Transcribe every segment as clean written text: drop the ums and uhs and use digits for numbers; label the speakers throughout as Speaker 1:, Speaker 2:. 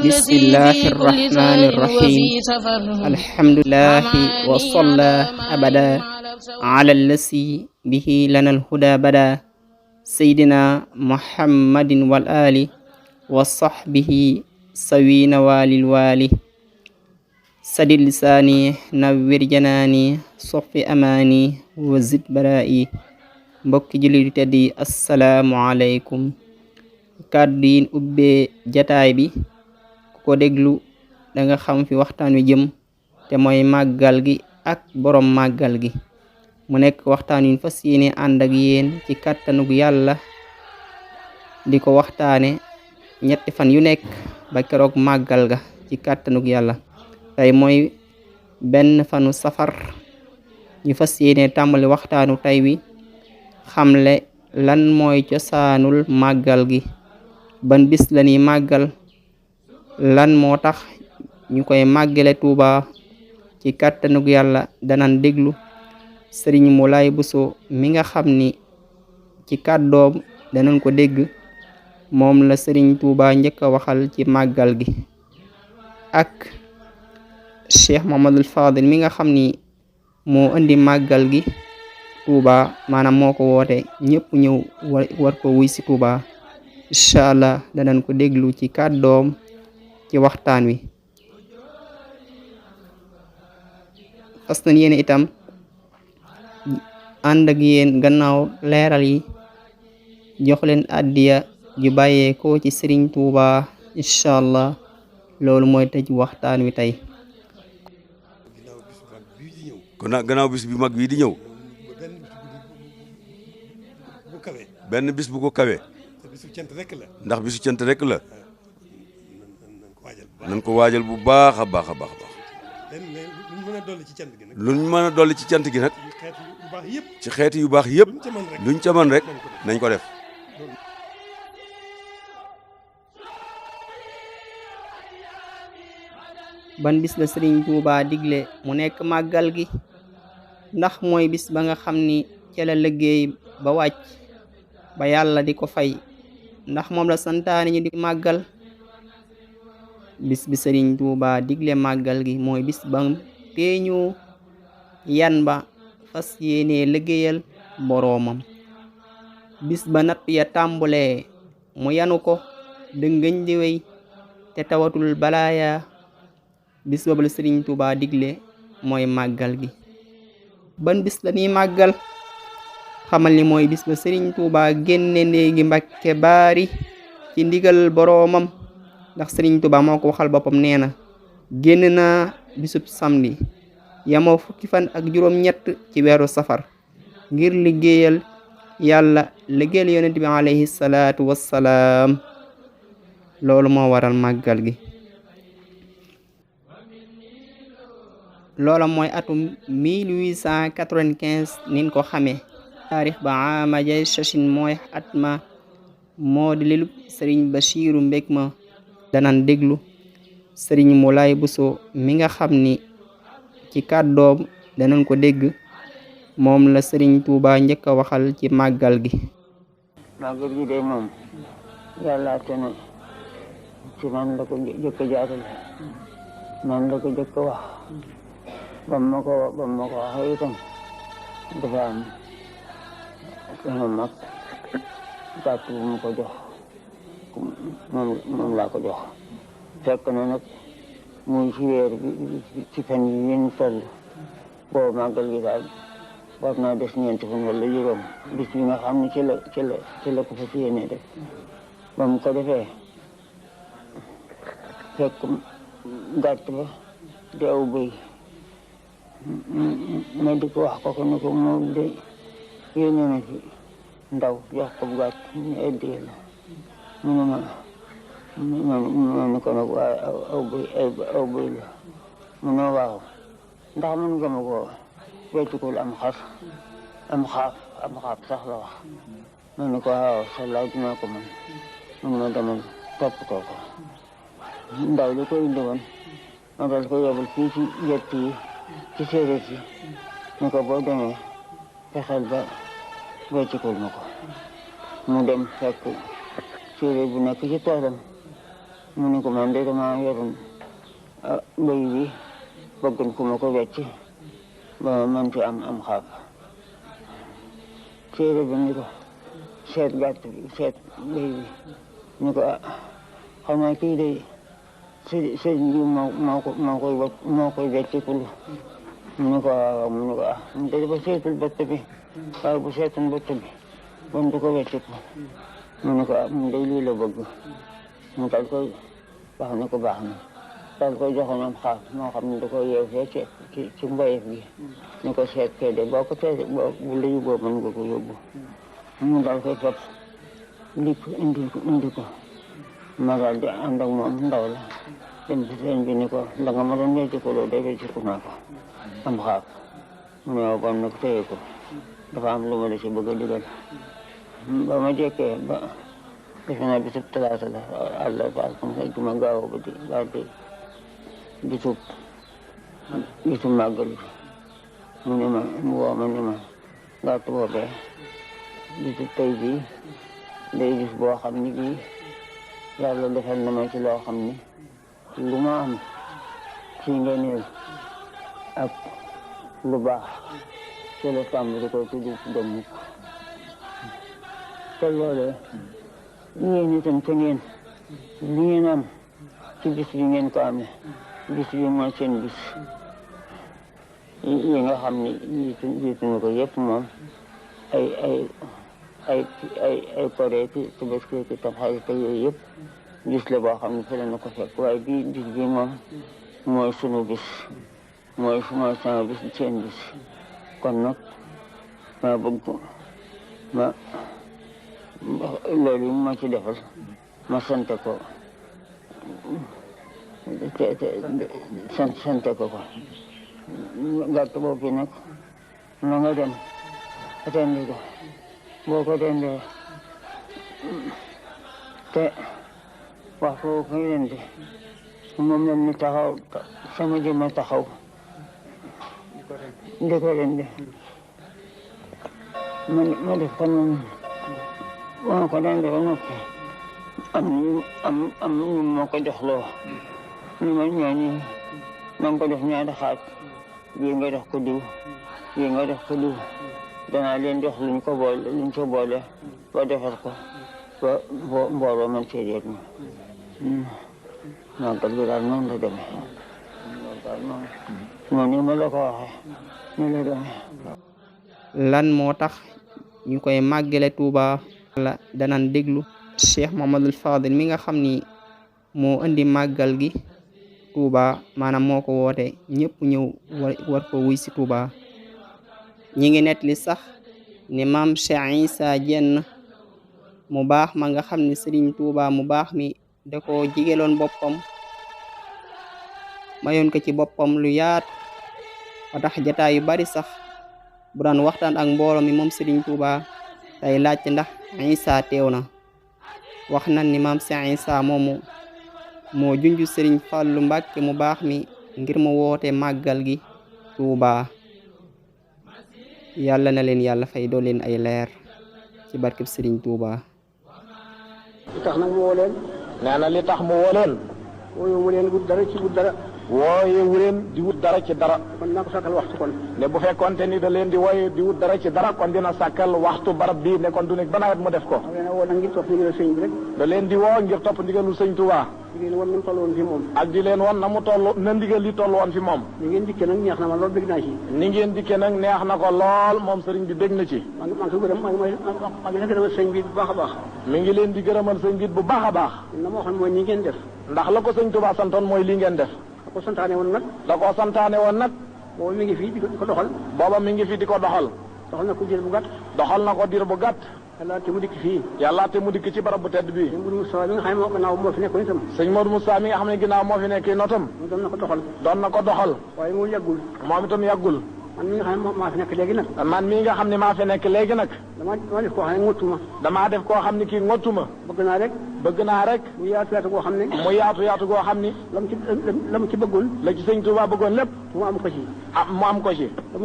Speaker 1: bismillahi irrahmani irrahim alhamdulillahi wa salla abada ala allasi bihi lana alhuda bada sayyidina muhammadin wal ali wa sahbihi sawina walil wali sadid lisaani nawwir janaani soffi amaani wa zid baraa'i mbokki jullit yu tedd yi assalaamu aleykum kàddu yi ubbee jataay bi ku ko déglu danga xam fi waxtaan wi jëm te mooy màggal gi ak borom màggal gi mu nekk waxtaan wi fas yéene ànd ak yéen ci kàttanug yàlla di ko waxtaane ñetti fan yu nekk ba keroog màggal ga ci kàttanug yàlla tey mooy benn fanu safar ñu fas yéene tàmbali waxtaanu tey wi xamle lan mooy cosaanul màggal gi ban bis la ñuy màggal lan moo tax ñu koy màggale Tuuba ci kàttanug yàlla danan déglu Sëriñ Moulay Bousso mi nga xam ni ci kàddoom danañ ko dégg moom la Sëriñ Tuuba njëkk a waxal ci màggal gi ak Cheikh Mamadul Fadil mi nga xam ni moo indi màggal gi Tuuba maanaam moo ko woote ñëpp ñëw war ko wuy si Tuuba incha allah danañ ko déglu ci kàddoom ci waxtaan wi fas nañ yéen itam ànd ak yéen gannaaw leeral yi jox leen addiya ju bàyyee ko ci Sëriñ Tuuba incha allah loolu mooy tëj waxtaan wi tey
Speaker 2: gannaaw bis bi mag bii di ñëw benn bis bu ko kawe ndax bisu cant rek la nañ ko waajal bu baax a baax a baax luñ mën a dolli ci cant gi nag ci xeeti yu baax yëpp luñ ca mën rek nañ ko def
Speaker 1: ban bis la Sëriñ Tuuba digle mu nekk màggal gi ndax mooy bis ba nga xam ni ca la liggéey ba wàcc ba yàlla di ko fay ndax moom la santaane ñu di màggal bis bi Sëriñ Tuuba digle màggal gi mooy bis ba teeñu yan ba fas yéene liggéeyal boroomam bis ba natt ya tàmbulee mu yanu ko dëngëñ di wéy te tawatul balaaya bis boobu la Sëriñ Tuuba digle mooy màggal gi ban bis la ñuy màggal xamal ni mooy bis ba Sëriñ Tuuba génne néegi Mbàkke Baari ci ndigal boroomam ndax Sëriñ Tuuba moo ko waxal boppam nee na génn naa bisub samedi yamoo fukki fan ak juróom-ñett ci weeru safar ngir liggéeyal yàlla liggéeyal yonent bi alayhi salaatu wassalaam loolu moo waral màggal gi loola mooy atum 1895 nin ko xamee taarix ba ama jay sachin mooy at ma moo di lilu Sëriñ Bachiru Mbég ma danan déglu Sëriñ Moulay Bousso mi nga xam ni ci kàddoom danañ ko dégg moom la Sëriñ Tuuba njëkk a waxal ci màggal gi
Speaker 3: màggal gi de moom yàlla te ne ci man la ko jëkk a jaatale man la ko jëkk a wax ba ma ko waxee itam dafa am sama mag gàtt bu mu ko jox moom laa ko jox fekk na nag muy ci weer bi ci fan yi ñu toll boobu màggal gi daal war naa des ñeenti fan wala juróom bis bi nga xam ne ci la ko fa yéene def ba mu ko defee fekk gàtt ba di aw bëy ma di ko wax ko ne ko moom de yéene na ci ndaw jox ko bu gàtt ñu addiyee la mu ne ko nag waaye aw bëy la mu ne waaw ndax mën nga ma ko weccukul am xaaf sax la wax mu ne ko waaw sa laaj dinaa ko mën mu ne demal toppatoo ko ndaw li ko indi woon ma dal ko yóbbul fii ci jett yi ci séeréer si ni ko boo demee fexeel ba weccukul ma ko mu dem fekk séeréer bu nekk ci toolam mu ne ko man de dama yoroon béy bi bëggoon ku ma ko wecc ba man ci am xaaf séeréer bi ni ko seet gàtt bi seet béy bi ni ko xam naa kii de sëriñ bi moo koy wecc kul mu ne ko waaw mu ne ko mu de dafa seetul bëtt bi waaye bu seetoon bëtt bi bon du ko wecc ko mu ne ko mu de lii la bëgg mu dal koy wax ne ko baax na dal koy joxoon am xaaf moo xam ne da ko yeew fee ci mbayef gi ni ko seet kee de boo ko tee bu la yóbboo mën nga ko yóbbu mu dal koy fab lik indi ko ma daal di ànd ak moom ndaw la dem ci sëñ bi ni ko da nga ma doon wecc ko loolu de wecc ko naa ko am xaaf mu ne waaw bon nag téye ko dafa am lu ma la si bëgg a digal ba ma jekkee ba defe naa bisub talaata la àlla baal comme ça juma gaaw ba di daal di bisub màggal mu ne ma mu woo ma ni ma gàtt boobee bisub tey bii day bis boo xam ni bii yàlla defal na ma ci loo xam ni lu ma am ci ngeneel ak lu baax ci la tàmbali ko tuddu dem mukk te loolee yéen itam te ngeen li ngeen am ci bis bi ngeen ko amee bis bi mooy seen bis yi nga xam ni jiitu na ko yëpp moom ay koré ki Tabaski ki Tamxarit te yooyu yëpp bis la boo xam ne fële na ko fekk waaye bii bis bi moom mooy sunu bis mooy sama bis seen bis kon nag ma bëgg ma loolu ma ci defal ma sant ko sant ko gàtt boobu nag na nga dem attendi ko boo ko dendee te waxtu boo koy rendi moom la ñu taxaw sama jëmm taxaw di ko rendi ma def ko noonu boo ko dendee ba noppi am ñu moo ko joxloo ñu ma ñooñu na nga ko def ñaari xaaj bii nga def ko diw bii nga def ko diw danaa leen jox luñ ko boole ba defar ko ba mbooloo man see jeet ma màggal gi daal noonu la demee noonu ma la ko waxee ni la demee.
Speaker 1: lan moo tax ñu koy màggale Tuuba la danan déglu Cheikh Mouhamadoul Fadil mi nga xam ni moo indi màggal gi Tuuba maanaam moo ko woote ñëpp ñëw war ko wuy si Tuuba ñi ngi nettali sax ne maam Cheikh Issa Diène mu baax ma nga xam ne Sëriñ Tuuba mu baax mi da ko jigeloon boppam mayoon ko ci boppam lu yaat ba tax jataay yu bari sax bu daan waxtaan ak mbooloo mi moom Sëriñ Tuuba tey laajte ndax Issa teew na wax nan ni maam Cheikh Issa moomu moo junju Sëriñ Fallu Mbàkke mu baax mi ngir mu woote màggal gi Tuuba yàlla na leen yàlla fay doo leen ay leer ci barkeb Sëriñ Tuuba.
Speaker 4: li tax nag mu woo leen. nee na li tax mu woo leen. wooyewu leen wut dara ci wut dara. wooyewu leen di wut dara ci dara. kon naa ko sàkkal waxtu kon. ne bu fekkoonte ni da leen di wooye di wut dara ci dara kon dina sàkkal waxtu barab bii ne kon du nekk ba nawet mu def ko. da leen a woo nag ngir topp ndigalu sëñ bi rek. da leen di woo ngir topp ndigalu sëñ Tuuba. di leen wan na mu toll woon fi moom. ak di leen wan na mu toll na ndigal li toll woon fi moom. ni ngeen dikkee nag neex na ma lool bëgg naa ci. ni ngeen dikkee nag neex na ko lool moom sëriñ bi bëgg na ci. maa ngi ko gërëm maa ngi gërëmal sëñ bi bu baax a baax. mi ngi leen di gërëmal sëñ bi bu baax a baax. na ma waxoon mooy ni ngeen def. ndax la ko sëñ Tuuba santoon mooy li ngeen def. da ko santaane woon nag. da ko santaane woon nag. booba mi ngi fi di ko doxal. booba mi ngi fi di ko doxal. doxal na ko diir bu gàtt. doxal na ko diir bu gàtt. yàlla te mu dikk fii. yàlla te mu dikk ci barab bu tedd bii. sëñ Modou Moussa mi nga xam ne gannaaw moo fi nekkoon itam. sëñ Modou Moussa mi nga xam ne ginnaaw moo fi nekk notam. doon na ko doxal. doon na ko doxal. waaye moom yàggul. moom itam yàggul. man mi nga xam ne maa fi nekk léegi nag. man mi nga xam ne maa fi nekk léegi nag. damaa def koo xam ne ngottuma. damaa def koo xam ne kii ngottuma. bëgg naa rek. mu yaatu yaatu goo xam ne. mu yaatu goo xam ni. la mu ci bëggoon. la ci sëñ Tuuba bëggoon lépp. mu am ko ci. mu am ko ci. la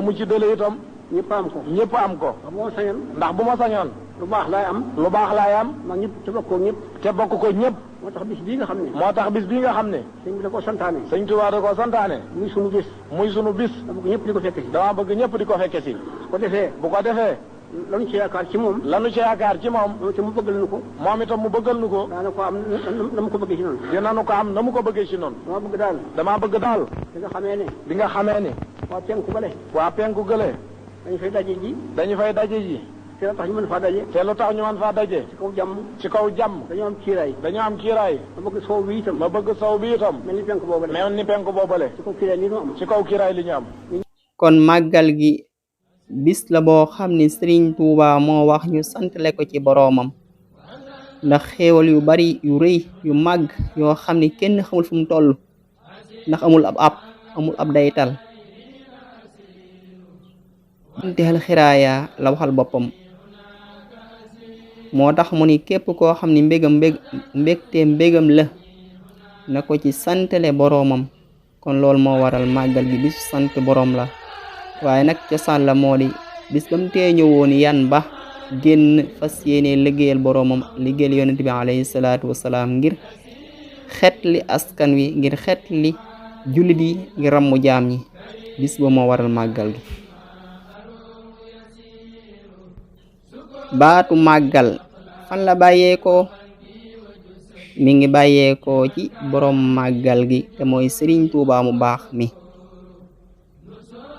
Speaker 4: mu ci dëlee itam. ñëpp am ko. ndax bu ma sañoon.
Speaker 3: lu baax laay am.
Speaker 4: lu baax laay am.
Speaker 3: mag ñëpp te bokk ko ñëpp.
Speaker 4: te bokk ko ñëpp.
Speaker 3: moo tax bis bii nga xam ne.
Speaker 4: moo tax bis bii nga xam ne.
Speaker 3: sëñ bi da koo santaane.
Speaker 4: sëñ Tuubaa da koo santaane.
Speaker 3: muy sunu bis.
Speaker 4: muy sunu bis.
Speaker 3: dama bëgg ñëpp di ko fekke si.
Speaker 4: dama bëgg ñëpp di ko fekke si.
Speaker 3: su ko defee.
Speaker 4: bu ko defee.
Speaker 3: lanu ci yaakaar ci moom.
Speaker 4: lanu ci yaakaar ci moom.
Speaker 3: moom itam mu bëggal nu ko.
Speaker 4: moom itam mu bëggal nu ko.
Speaker 3: daana ko am na mu ko bëggee ci noonu.
Speaker 4: dinañu ko am na mu ko bëggee ci noonu.
Speaker 3: dama bëgg daal.
Speaker 4: dama bëgg daal.
Speaker 3: bi nga xamee ne.
Speaker 4: bi nga xamee ne.
Speaker 3: waa penku gële.
Speaker 4: waa penku gële.
Speaker 3: dañu fay daje ji.
Speaker 4: dañu fay daje ji.
Speaker 3: te lu tax ñu mën faa daje.
Speaker 4: te lu tax ñu mën faa daje.
Speaker 3: ci kaw jàmm.
Speaker 4: ci kaw jàmm.
Speaker 3: dañoo am kiiraay.
Speaker 4: dañoo am kiiraay.
Speaker 3: ma bëgg sow bi itam.
Speaker 4: ma bëgg sow bi itam.
Speaker 3: mel ni penku boobale.
Speaker 4: mel ni penku boobale.
Speaker 3: ci kaw kiiraay li ñu am.
Speaker 4: ci kaw kiiraay li ñu am.
Speaker 1: kon màggal gi bis la boo xam ni Sëriñ Tuuba moo wax ñu santale ko ci boroomam ndax xéewal yu bari yu rëy yu màgg yoo xam ni kenn xamul fu mu toll ndax amul ab daytal intihal xiraaya la waxal boppam moo tax mu ni képp koo xam ni mbégam la na ko ci santale boroomam kon loolu moo waral màggal gi bisu sant boroom la waaye nag cosaan la moo di bis bam tee ñëwoon yan ba génn fas yéene liggéeyal boroomam liggéeyal yonent bi alayhi salaatu wasalaam ngir xet li askan wi ngir xet li jullit yi ngir ràmmu jaam ñi bis ba moo waral màggal gi baatu màggal fan la bàyyeekoo mi ngi bàyyeekoo ci boroom màggal gi te mooy Sëriñ Tuubaa mu baax mi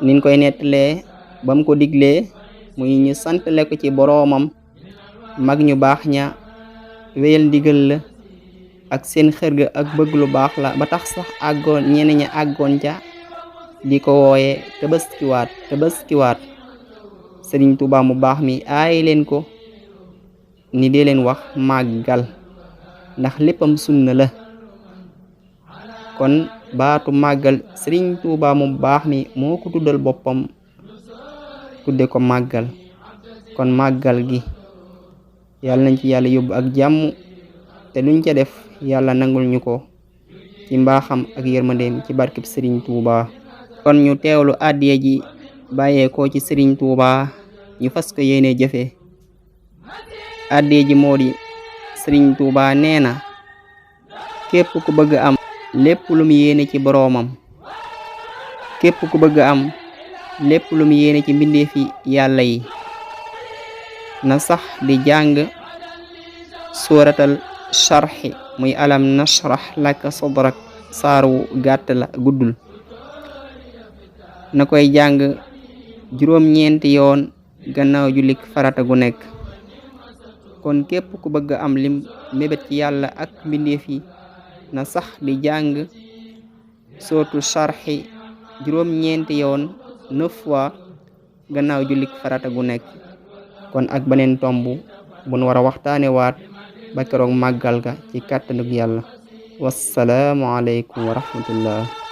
Speaker 1: niñ koy nettalee bam ko diglee muy ñu santale ko ci boroomam mag ñu baax ña wéyal ndigal la ak seen xërga ak bëgg lu baax la ba tax sax ñenn ña àggoon ca di ko wooye tabaskiwaat Sëriñ Tuubaa mu baax mi aay leen ko ni dee leen wax màggal ndax léppam sunna la kon baatu màggal Sëriñ Tuubaa mu baax mi moo ko tuddal boppam tudde ko màggal kon màggal gi yàlla nañ ci yàlla yóbbu ak jàmm te luñ ca def yàlla nangul ñu ko ci mbaaxam ak yërmandeem ci barkeb Sëriñ Tuubaa kon ñu teewlu àddiya ji bàyyeekoo ci Sëriñ Tuubaa ñu fas ko yéene jëfe àddiya ji moo di Sëriñ Tuubaa nee na képp ku bëgg am lépp lu mu yéene ci boroomam képp ku bëgg am lépp lu mu yéene ci mbindeefi yàlla yi na sax di jàng suratal sharhi muy alam nashrah laka sadrak saaru gàtt la guddul na koy jàng juróom-ñeenti yoon gannaaw jullik farata gu nekk kon képp ku bëgg am lim mébét ci yàlla ak mbindeefi na sax di jàng sootu sharhi juróom-ñeenti yoon 9 fois gannaaw jullik farata gu nekk kon ak beneen tomb bu nu war a waxtaane waat ba keroog màggal ga ci kàttanug yàlla wassalaamu aleykum wa rahmatullah